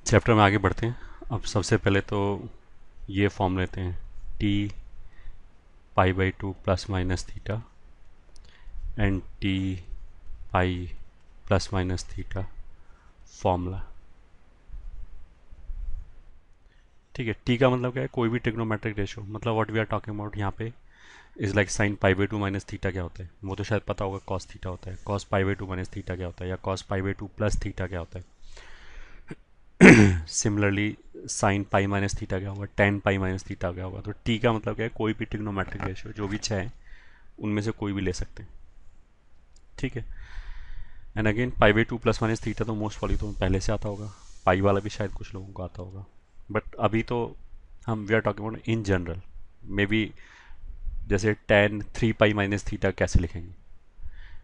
Chapter में आगे बढ़ते हैं। अब सबसे पहले तो ये फॉर्म लेते हैं, T pi by two plus minus theta and T pi plus minus theta formula. ठीक है, टी का मतलब क्या है? कोई भी ट्रिग्नोमेट्रिक रेशो, मतलब what we are talking about यहाँ पे is like sine pi by two minus theta क्या होता है, वो तो शायद पता होगा। कॉस थीटा होता है, cos pi by two minus theta क्या होता है, या cos pi by two plus theta क्या होता है। Similarly sine pi minus theta क्या होगा, टेन पाई माइनस थीटा क्या होगा। तो टी का मतलब क्या है? कोई भी ट्रिग्नोमेट्रिक रेशियो, जो भी छः हैं उनमें से कोई भी ले सकते हैं। ठीक है। And again pi by two plus minus theta तो मोस्ट वाली तो पहले से आता होगा, पाई वाला भी शायद कुछ लोगों को आता होगा। बट अभी तो हम we are talking about in general. Maybe जैसे ten three pi minus theta कैसे लिखेंगे,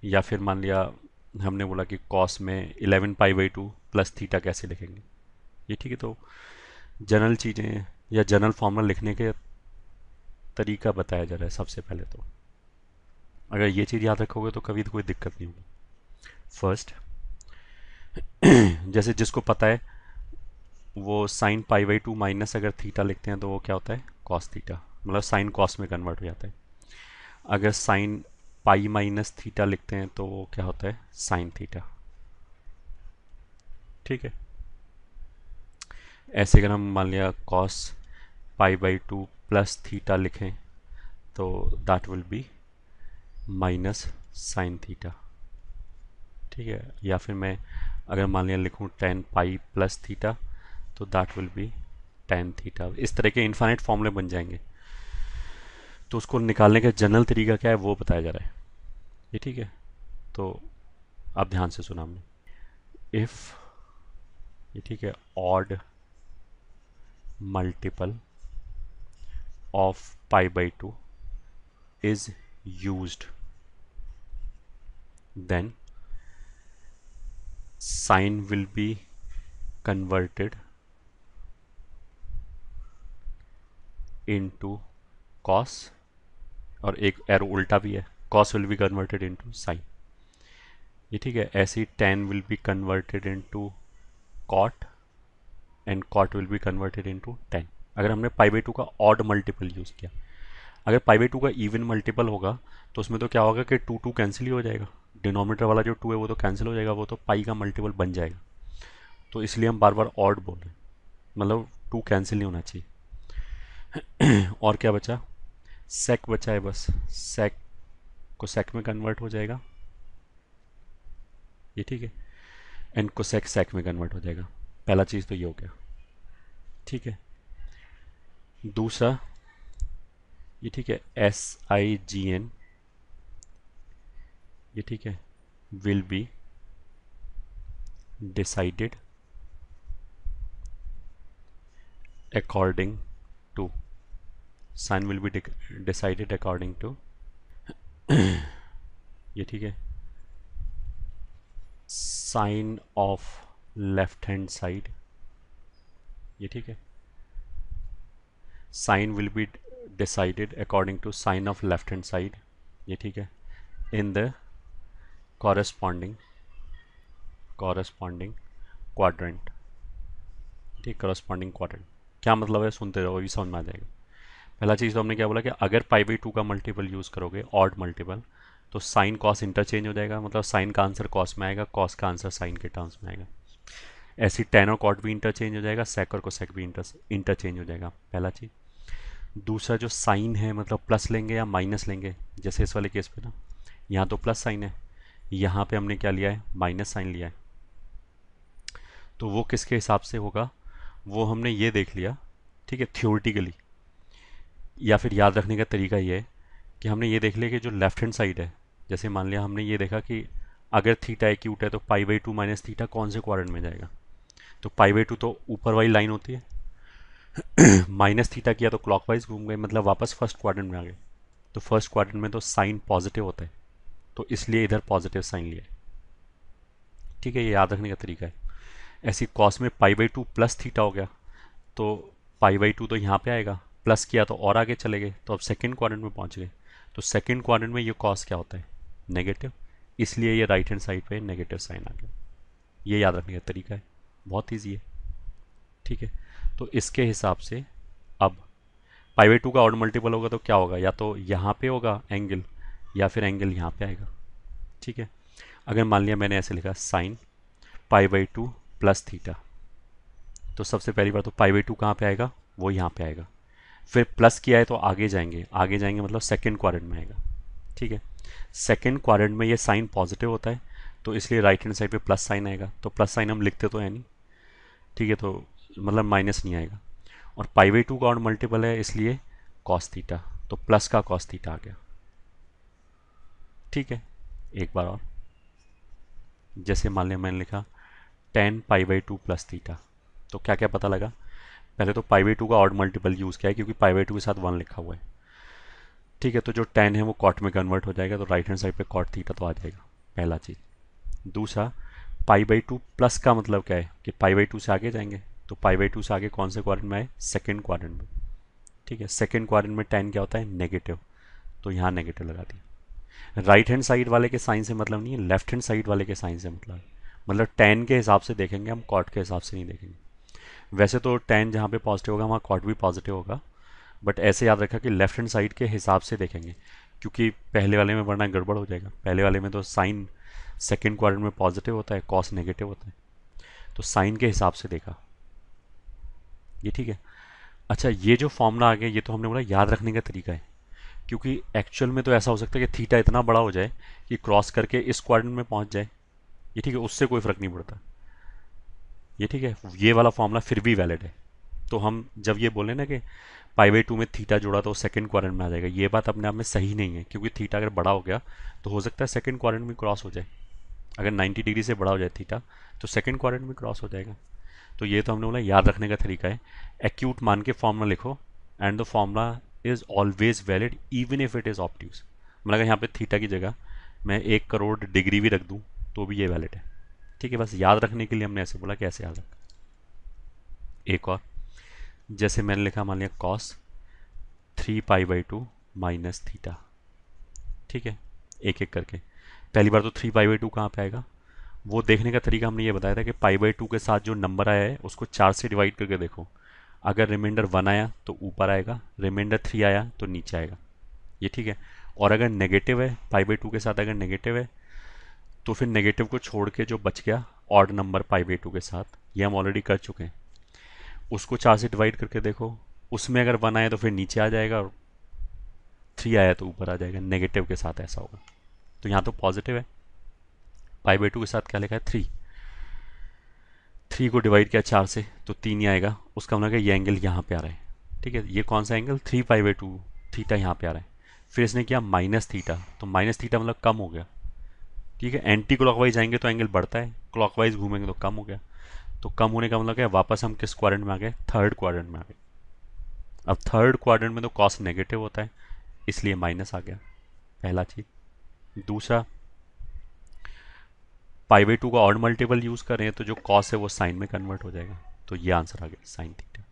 या फिर मान लिया हमने बोला कि कॉस में 11 पाई बाई टू प्लस थीटा कैसे लिखेंगे। ये ठीक है। तो जनरल चीज़ें या जनरल फॉर्मूला लिखने के तरीका बताया जा रहा है सबसे पहले। तो अगर ये चीज़ याद रखोगे तो कभी कोई दिक्कत नहीं होगी। फर्स्ट, जैसे जिसको पता है वो sign pi by two minus अगर थीटा लिखते हैं तो वो क्या होता है? कॉस थीटा, मतलब साइन कॉस में कन्वर्ट हो जाता है। अगर साइन पाई माइनस थीटा लिखते हैं तो वो क्या होता है? Sine theta. ठीक है। ऐसे अगर हम मान लिया cos pi by two plus theta लिखें तो that will be minus sine theta. ठीक है। या फिर मैं अगर मान लिया लिखूँ टेन पाई प्लस थीटा तो that will be tan theta. इस तरह के इन्फाइनाइट फॉर्मूले बन जाएंगे। तो उसको निकालने का जनरल तरीका क्या है वो बताया जा रहा है। ये ठीक है। तो आप ध्यान से सुना हमने, इफ़, ये ठीक है, odd multiple of pi by to is used, then sine will be converted into cos, और एक एरो उल्टा भी है, cos will be converted into sin। ये ठीक है। ऐसे ही tan will be converted into cot and cot will be converted into tan। अगर हमने पाई बाई टू का ऑड मल्टीपल यूज़ किया, अगर पाई बाई टू का इवन मल्टीपल होगा तो उसमें तो क्या होगा कि टू टू कैंसिल ही हो जाएगा। डिनोमिनेटर वाला जो टू है वो तो कैंसिल हो जाएगा, वो तो पाई का मल्टीपल बन जाएगा। तो इसलिए हम बार बार ऑड बोल रहे हैं, मतलब टू कैंसिल नहीं होना चाहिए। और क्या बचा? सेक बचा है बस। सेक को सेक में कन्वर्ट हो जाएगा। ये ठीक है। एंड को सेक सेक में कन्वर्ट हो जाएगा। पहला चीज़ तो ये हो गया। ठीक है। दूसरा, ये ठीक है, एस आई जी एन, ये ठीक है, will be decided according to, sign will be decided according to, ये ठीक है, sign of left hand side. ये ठीक है। Sign will be decided according to sign of left hand side. ये ठीक है। In the corresponding quadrant. ठीक, कॉरेस्पॉन्डिंग क्वाड्रेंट क्या मतलब है? सुनते रहो, अभी समझ में आ जाएगा। पहला चीज़ तो हमने क्या बोला कि अगर पाई बाई टू का मल्टीपल यूज़ करोगे, ऑड मल्टीपल, तो साइन कॉस इंटरचेंज हो जाएगा, मतलब साइन का आंसर कॉस में आएगा, कॉस का आंसर साइन के टर्म्स में आएगा। ऐसी टेन और कॉट भी इंटरचेंज हो जाएगा, सेक और कोसेक भी इंटरचेंज हो जाएगा। पहला चीज़। दूसरा, जो साइन है मतलब प्लस लेंगे या माइनस लेंगे, जैसे इस वाले केस पे ना, यहाँ तो प्लस साइन है, यहाँ पे हमने क्या लिया है? माइनस साइन लिया है। तो वो किसके हिसाब से होगा वो हमने ये देख लिया। ठीक है, थियोरटिकली। या फिर याद रखने का तरीका ये है कि हमने ये देख लिया कि जो लेफ्ट हैंड साइड है, जैसे मान लिया हमने ये देखा कि अगर थीटा एक्यूट है तो पाई बाई टू माइनस थीटा कौन से क्वाड्रेंट में जाएगा? तो पाई बाई टू तो ऊपर वाली लाइन होती है, माइनस थीटा किया तो क्लॉकवाइज घूम गए, मतलब वापस फर्स्ट क्वाड्रेंट में आ गए। तो फर्स्ट क्वाड्रेंट में तो साइन पॉजिटिव होता है, तो इसलिए इधर पॉजिटिव साइन लिया है। ठीक है, ये याद रखने का तरीका है। ऐसी कॉस में पाई बाई टू प्लस थीटा हो गया, तो पाई बाई टू तो यहाँ पे आएगा, प्लस किया तो और आगे चले गए, तो अब सेकेंड क्वाड्रेंट में पहुँच गए। तो सेकेंड क्वाड्रेंट में ये कॉस क्या होता है? नेगेटिव, इसलिए ये राइट हैंड साइड पे नेगेटिव साइन आ गया। ये याद रखने का तरीका है, बहुत ईजी है। ठीक है, तो इसके हिसाब से अब पाई बाई टू का ऑड मल्टीपल होगा तो क्या होगा, या तो यहाँ पे होगा एंगल या फिर एंगल यहाँ पे आएगा। ठीक है, अगर मान लिया मैंने ऐसे लिखा sign pi by two plus theta, तो सबसे पहली बार तो पाई बाई टू कहाँ पे आएगा, वो यहाँ पे आएगा। फिर प्लस किया है तो आगे जाएंगे, आगे जाएंगे मतलब सेकेंड क्वाड्रेंट में आएगा। ठीक है, सेकेंड क्वाड्रेंट में ये साइन पॉजिटिव होता है तो इसलिए राइट हैंड साइड पे प्लस साइन आएगा, तो प्लस साइन हम लिखते तो है नहीं। ठीक है, तो मतलब माइनस नहीं आएगा। और पाई बाई टू का और मल्टीपल है इसलिए कॉस थीटा, तो प्लस का कॉस थीटा आ गया। ठीक है, एक बार और, जैसे मान लिया मैंने लिखा ten pi by two plus theta, तो क्या क्या पता लगा, पहले तो पाई बाई टू का ऑड मल्टीपल यूज़ किया है क्योंकि पाई बाई टू के साथ वन लिखा हुआ है। ठीक है, तो जो टेन है वो कॉट में कन्वर्ट हो जाएगा, तो राइट हैंड साइड पे कॉट थीटा तो आ जाएगा, पहला चीज़। दूसरा, पाई बाई टू प्लस का मतलब क्या है कि पाई बाई टू से आगे जाएंगे, तो पाई बाई टू से आगे कौन से क्वाड्रेंट में आए, सेकेंड क्वाड्रेंट में। ठीक है, सेकेंड क्वाड्रेंट में टेन क्या होता है, नेगेटिव, तो यहाँ नेगेटिव लगा दिया। राइट हैंड साइड वाले के साइन से मतलब नहीं है, लेफ्ट हैंड साइड वाले के साइन से मतलब है। मतलब टेन के हिसाब से देखेंगे हम, कॉट के हिसाब से नहीं देखेंगे। वैसे तो टेन जहाँ पे पॉजिटिव होगा वहाँ कॉट भी पॉजिटिव होगा, बट ऐसे याद रखा कि लेफ्ट हैंड साइड के हिसाब से देखेंगे, क्योंकि पहले वाले में वरना गड़बड़ हो जाएगा। पहले वाले में तो साइन सेकेंड क्वाड्रेंट में पॉजिटिव होता है, कॉस नेगेटिव होता है, तो साइन के हिसाब से देखा ये। ठीक है, अच्छा ये जो फॉर्मूला आ गया ये तो हमने बोला याद रखने का तरीका है, क्योंकि एक्चुअल में तो ऐसा हो सकता है कि थीटा इतना बड़ा हो जाए कि क्रॉस करके इस क्वाड्रेंट में पहुंच जाए, ये ठीक है, उससे कोई फर्क नहीं पड़ता ये। ठीक है, ये वाला फॉर्मूला फिर भी वैलिड है। तो हम जब ये बोले ना कि पाई बाई टू में थीटा जोड़ा तो सेकंड क्वाड्रेंट में आ जाएगा, ये बात अपने आप में सही नहीं है, क्योंकि थीटा अगर बड़ा हो गया तो हो सकता है सेकंड क्वाड्रेंट में क्रॉस हो जाए। अगर 90 डिग्री से बड़ा हो जाए थीटा तो सेकंड क्वाड्रेंट में क्रॉस हो जाएगा। तो ये तो हमने बोला याद रखने का तरीका है, एक्यूट मान के फॉर्मूला लिखो and the formula is always valid even if it is obtuse. मतलब अगर यहाँ पे थीटा की जगह मैं 1 करोड़ डिग्री भी रख दूँ तो भी ये वैलिड है। ठीक है, बस याद रखने के लिए हमने ऐसे बोला कि ऐसे याद रखा। एक और, जैसे मैंने लिखा मान लिया cos 3 pi by 2 minus theta. ठीक है, एक एक करके, पहली बार तो 3 पाई बाई 2 कहाँ पे आएगा, वो देखने का तरीका हमने ये बताया था कि पाई बाई 2 के साथ जो नंबर आया है उसको 4 से डिवाइड करके देखो, अगर रिमाइंडर 1 आया तो ऊपर आएगा, रिमाइंडर 3 आया तो नीचे आएगा। ये ठीक है, और अगर नेगेटिव है पाई बाई 2 के साथ, अगर नेगेटिव है तो फिर नेगेटिव को छोड़ के जो बच गया ऑड नंबर पाई बाई 2 के साथ, ये हम ऑलरेडी कर चुके हैं, उसको 4 से डिवाइड करके देखो, उसमें अगर 1 आया तो फिर नीचे आ जाएगा और 3 आया तो ऊपर आ जाएगा, नेगेटिव के साथ ऐसा होगा। तो यहाँ तो पॉजिटिव है, पाई बाई 2 के साथ क्या लिखा है 3, 3 को डिवाइड किया 4 से तो 3 ही आएगा, उसका मतलब ये एंगल यहाँ पे आ रहा है। ठीक है, ये कौन सा एंगल, 3 पाई बाई 2 थीटा यहाँ पे आ रहा है। फिर इसने किया माइनस थीटा, तो माइनस थीटा मतलब कम हो गया। ठीक है, एंटी क्लॉकवाइज जाएंगे तो एंगल बढ़ता है, क्लॉकवाइज घूमेंगे तो कम हो गया। तो कम होने का मतलब क्या है, वापस हम किस क्वाड्रेंट में आ गए, थर्ड क्वाड्रेंट में आ गए। अब थर्ड क्वाड्रेंट में तो कॉस नेगेटिव होता है इसलिए माइनस आ गया, पहला चीज। दूसरा, पाई बाई 2 का ऑड मल्टीपल यूज कर रहे हैं तो जो कॉस है वो साइन में कन्वर्ट हो जाएगा, तो ये आंसर आ गया साइन थीटा।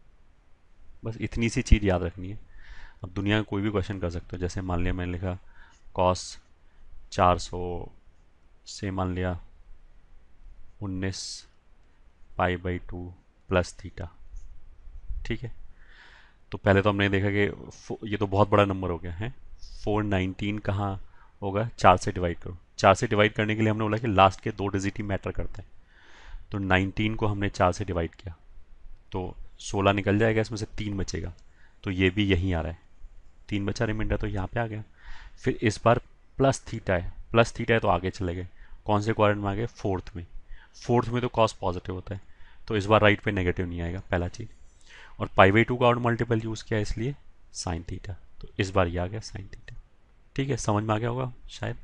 बस इतनी सी चीज़ याद रखनी है। अब दुनिया का कोई भी क्वेश्चन कर सकते हो, जैसे मान लिया मैंने लिखा कॉस 400 से मान लिया 19 पाई बाई 2 प्लस थीटा। ठीक है, तो पहले तो हमने देखा कि ये तो बहुत बड़ा नंबर हो गया है, 419 कहाँ होगा, 4 से डिवाइड करो। 4 से डिवाइड करने के लिए हमने बोला कि लास्ट के 2 डिजिट ही मैटर करता है, तो 19 को हमने 4 से डिवाइड किया तो 16 निकल जाएगा, इसमें से 3 बचेगा, तो ये भी यहीं आ रहा है, 3 बचा रिमाइंडर तो यहाँ पे आ गया। फिर इस बार प्लस थीटा है, प्लस थीटा है तो आगे चले गए, कौन से क्वाड्रेंट में आ गए, फोर्थ में। फोर्थ में तो कॉस पॉजिटिव होता है तो इस बार राइट पे नेगेटिव नहीं आएगा, पहला चीज़। और पाई बाई 2 का ऑड मल्टीपल यूज़ किया इसलिए साइन थीटा, तो इस बार ये आ गया साइन थीटा। ठीक है, समझ में आ गया होगा शायद।